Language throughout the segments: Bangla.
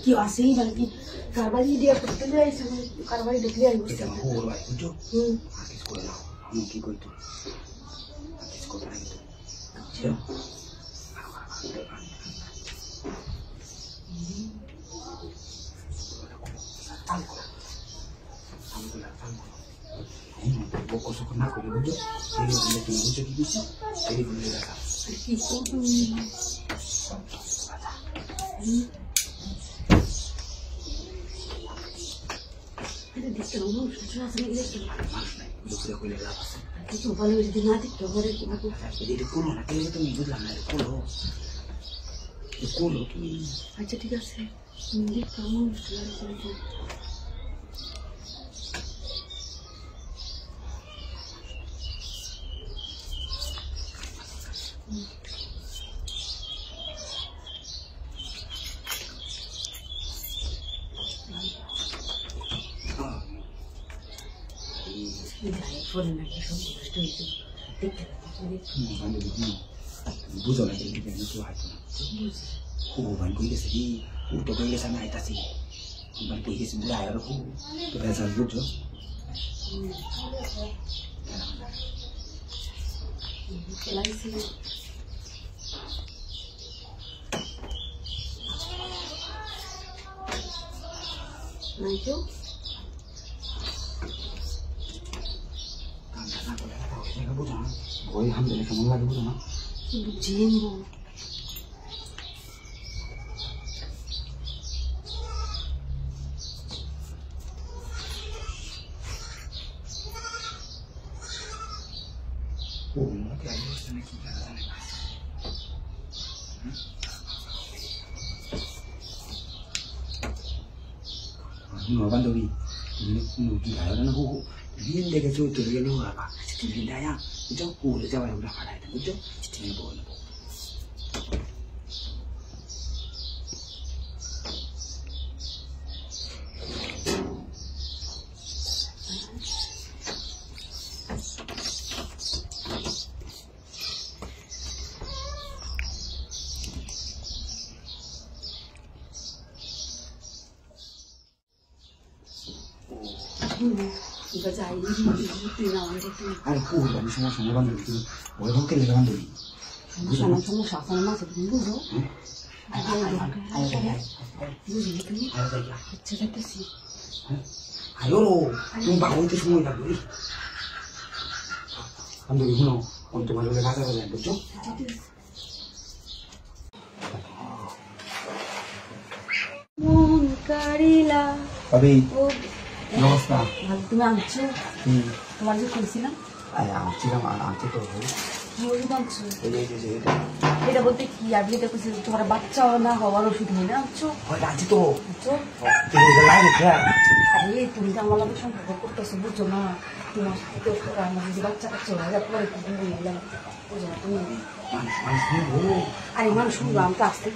কি আছে মানে কি কারবারি দিয়া করতে যাইছে কারবারি দেখলে আই বুঝতে এটা ওর ভাই বুঝছো আকিস করে নাও আমি কি করি তো আকিস করে রাখি তো আচ্ছা Boko suka nak boleh bujuk, jadi boleh tunggu bujuk di sini, jadi boleh datang. Ada di seluruh sudah sering lihat. Bujuk sudah boleh lepas. Itu kalau di nanti coba deh aku. Jadi di pulau nanti itu minggu lah di pulau. Di pulau tu. Aja dikasih. Ini kamu sudah sering. Buzo lagi kita ni tu hati. Ban kui ke sini, tu kui ke sana itu sih. Ban kui ke sini dah aku. Tu dah sabut buzo. Lagi sih. Nanti Boy, हम देने समझ लगे बुझो ना जींगो वो ना क्या है इसने की क्या है nó ban đầu đi nó kỳ lạ nó hú viên đây cái chỗ từ cái lô à thì viên đây à cái chỗ cù để cho vào đâu phải cái chỗ thì nó bộ 이거 자 이리 나오는 것도 아니 그거 너무 정말 정말 반대로 뭘 그렇게 내가 반대로 무슨 정말 사사는 맛이 무슨 거죠? 아요로 좀 바로 이때 숨어 있다 우리 감독이구나 언제 말로 가자 그래 그렇죠? মনকারিলা ভাবি নমস্কার তুমি আনছো তোমার যে খুলছিলাম আনছি তো কি ওষুধ আনছো এই এটা বলতে কি আমি এটা করছি তোমার বাচ্চা না হওয়ার ওষুধ হয় না আনছো আনছি তো আনছো লাগে আরে তুমি তো আমার লোকের সম্পর্ক করতেছো বুঝছো না তোমার সাথে আমার যদি বাচ্চা কাচ্চা হয়ে যায় পরে কি বললাম বুঝো না তুমি আরে মানুষ শুনবো আমি তো আসতে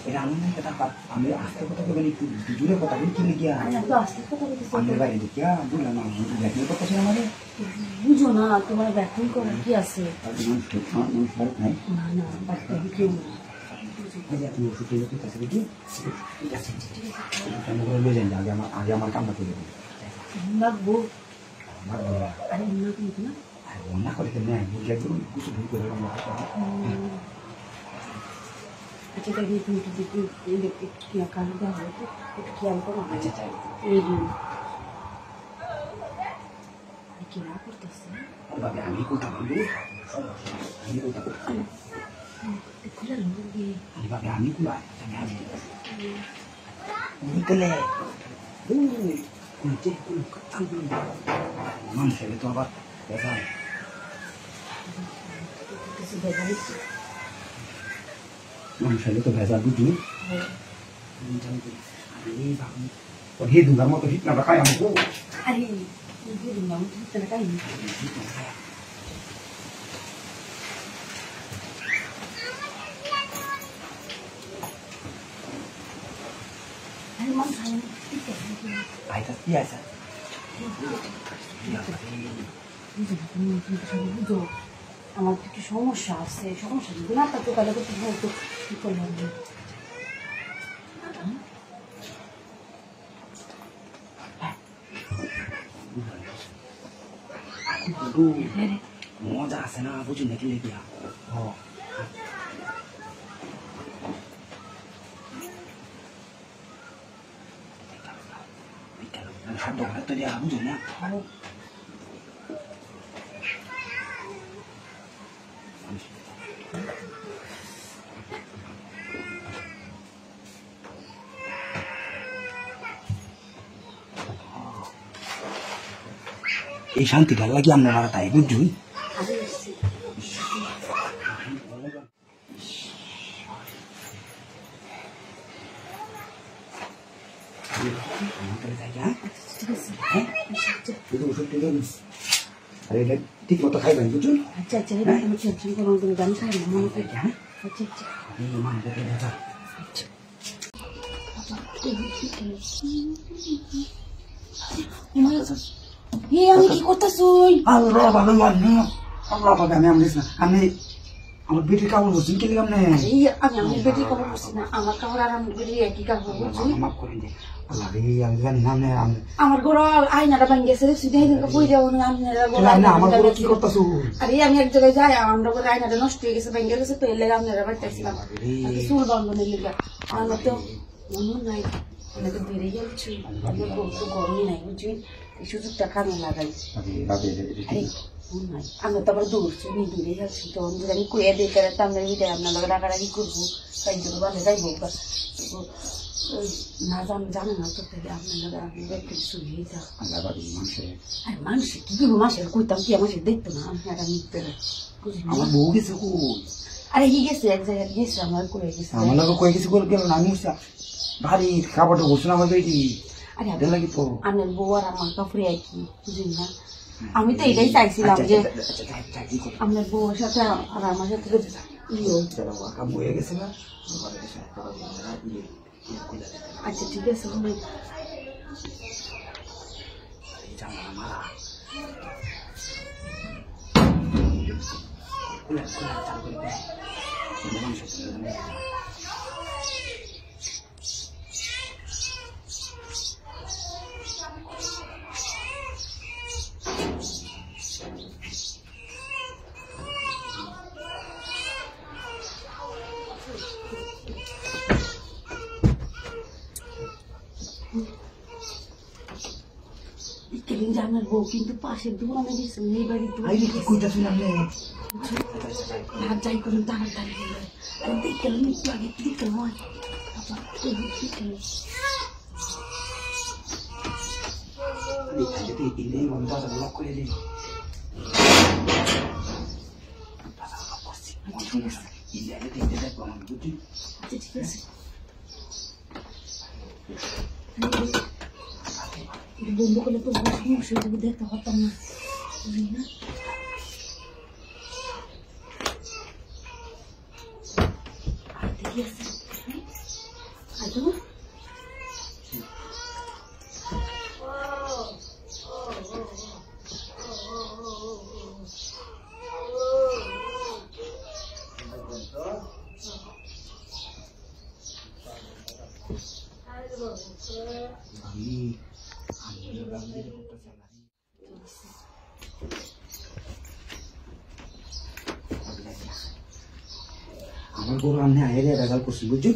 এটা আমি না কথা আমি আস্তে কথা বলি একটু জুড়ে কথা বলি কি লিখিয়া আমি বাইরে দেখিয়া বুঝলাম না ব্যাকিং করতেছে আমাদের বুঝো না তোমার ব্যাকিং করার কি আছে নাই না না বাচ্চা কেউ তুমি ওষুধ লেগে কাছে দেখি ঠিক আছে আমি করে লয়ে যাই আগে আমার কামটা করে দেবো লাগবো আমার আরে না কিন্তু না না করে তো নেই বুঝলে কিছু ভুল করে আচ্ছা তাই তুমি একটু কাজ দেওয়া হয় তো একটু খেয়াল করো আচ্ছা এই কি না করতেছে ভাবে আমি কোথা বলবো আমি কোথা খুলে লোকে ভাবে আমি কোথা নিকলে মানুষের তো আবার দেখা মানুষের তো ভেজা বুঝি হে দুর্গার মতো হিট না রাখায় আমাকে আরে দুর্গার মতো হিট না রাখাই Ai thật biết sao? বুঝো আমার একটু সমস্যা আছে, সমস্যা যদি না থাকতো তাহলে তো তুমি একটু কি করলাম। মজা আছে না বুঝি নাকি লেগে হাত দেওয়া বুঝো না এই শান্তিটা লাগে আপনারা তাই বুঝুন ঠিক মতো খাইবেন বুঝুন। আচ্ছা আচ্ছা আমি টেনশন করবো তুমি জানি খাই না মনে করি। হ্যাঁ আচ্ছা আচ্ছা আমি কি করতেছি? আমি আমার বেটির কাপড় বলছি কি লিখলাম না আমি আমার বেটির কাপড় বলছি না, আমার কাপড় আর আমার বেটির একই কাপড় বলছি। মাফ করেন যে আল্লাহ রে আমি জানি না আমার ঘর আয়নাটা ভাঙ গেছে বই দেবো না আমার কি করতেছো? আরে আমি এক জায়গায় যাই আমরা ঘরে আয়নাটা নষ্ট হয়ে গেছে ভেঙে গেছে তো এর লেগে আপনারা বাড়তেছিলাম চুল বান্ধনের লেগে আমার তো মনে নাই তো বেড়ে যাচ্ছি আপনার তো গরমই নাই বুঝছেন এই সুযোগটা কামে লাগাই আমরা তো আবার দৌড়ছি দূরে যাচ্ছি তো আমি কুয়ে দিয়ে তো আমরা বিদায় আপনার লোক রাগারাগি করবো তাই জন্য বান্ধে যাইবো না জানে না তো তাহলে আপনার একটু শুনিয়ে যাও আর মানুষ কি করবো মাসের কইতাম কি আমার দেখতো না আপনারা নিতে আমার বউ গেছে আরে হি গেছে এক জায়গায় গেছে আমার কয়ে গেছে আমার লোক কয়ে গেছে করে গেল না আমি ভারী খাবারটা বসে আমার বেটি আরে লাগি তো আমার বউ আর আমার কাপড়ে একই বুঝলেন না আমি তো এটাই চাইছিলাম যে আপনার বউর সাথে আর আমার সাথে কাম হয়ে গেছে না আচ্ছা ঠিক আছে আমার বউ কিন্তু পাশের দোকানে গেছে এই বাড়ি যাই করুন তাড়াতাড়ি দেখলাম একটু আগে দেখলাম ঠিক আছে বন্ধ করলে তো সমস্যা দেখতে পারতাম না ঠিক আছে আমার গরু আমি আইরে রেজাল্ট করছি বুঝছি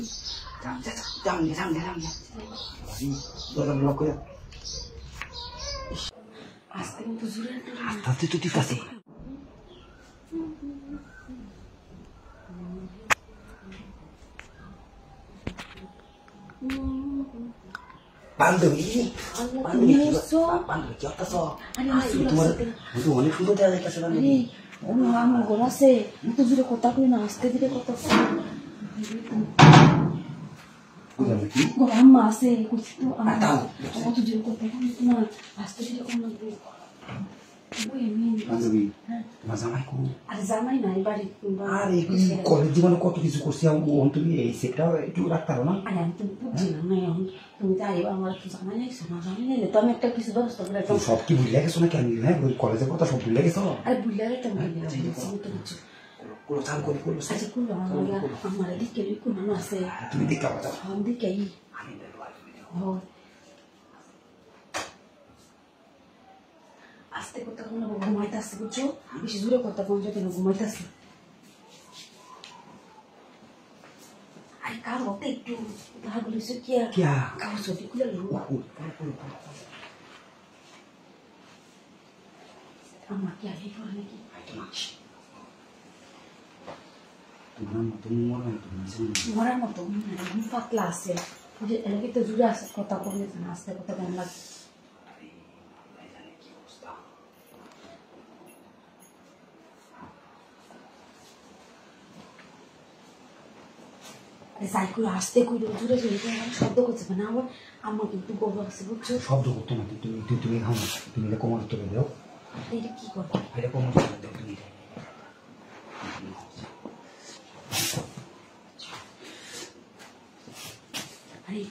আস্তে কিন্তু জোরে আস্তে তো ঠিক আছে বান্ধবী বান্ধবী কি অত্যাস তোমার অনেক সুন্দর দেওয়া যাইতেছে বান্ধবী আমার ঘর আছে এত জোরে কথা কই না আস্তে ধীরে কথা আম্মা আছে কত জোরে কথা না আস্তে ধীরে কথা বান্ধবী তোমার জামাই কো আরে জামাই নাই বাড়ি আর এই কলেজ জীবনে কত কিছু করছি তুমি এই সেটা একটু রাখতে পারো না আরে আমি তুমি বুঝছিলাম না এখন তুমি তাই আমার একটু জামাই নাইছো না জামাই নাইলে তো আমি একটা কিছু ব্যবস্থা করে তুমি সব কি ভুলে গেছো নাকি আমি হ্যাঁ কলেজের কথা সব ভুলে গেছো আরে বুঝলে তো বুঝছি কোনো চাল করে করবো আচ্ছা করলো আমার দিকে কোনো আছে তুমি দেখতে পাবো আমি দিকে আমি দেখবো আস্তে কথা কোনো ঘুমাইতে আসছে বুঝছো বেশি জোরে কথা কোন যদি ঘুমাইতে আসছে আরে কার হতে একটু ভাগলি সে কি আর কাউ ছবি খুলে লো আমার কি আগে পড়ে নাকি মরার মতো পাতলা আছে এলাকে তো জুড়ে আছে কথা বললে আস্তে কথা কেমন লাগে সাইকেল আসতে কইলো জুড়ে জুড়ে শব্দ করছে না আবার আমার কিন্তু গরু আছে বুঝছো শব্দ করতো না তুমি খাও না তুমি কোমর তুলে দাও এটা কি করবো এটা কোমর তুলে দাও তুমি আরে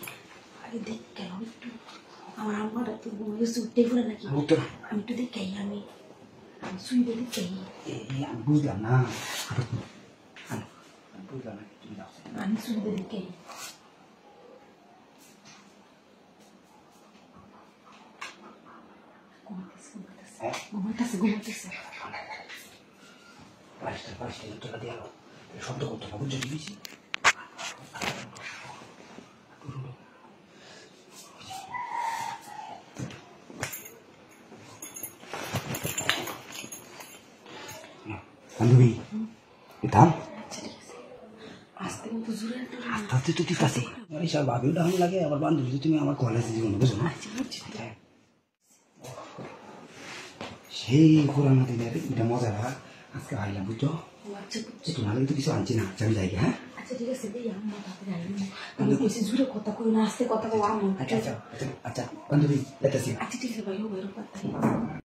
আরে দেখ কেন একটু আমার আমার তো ঘুমিয়ে উঠতে পারে নাকি আমি একটু দেখে আমি শুই বলি চাই আমি বুঝলাম না বুঝলাম না আমি শুই বলি কে ঘুমাইতেছে তোলা দিয়ে শব্দ করতো না বুঝতে দিয়েছি বান্ধবী থাম আস্তে কিন্তু জোরে আস্তে তো ঠিক আছে এইসব ভাবিও ডাউন লাগে আবার বান্ধবী তুমি আমার কলেজে জীবনে বুঝো না সেই পুরানো দিনের এটা মজা ভাগ আজকে ভাইলাম বুঝছো তোমার তো কিছু আনছি না আমি যাই হ্যাঁ আচ্ছা ঠিক আছে আমি কইছি জোরে কথা কই না আস্তে কথা কই আচ্ছা বান্ধবী দেখতেছি আচ্ছা ঠিক আছে ভাই ও কথা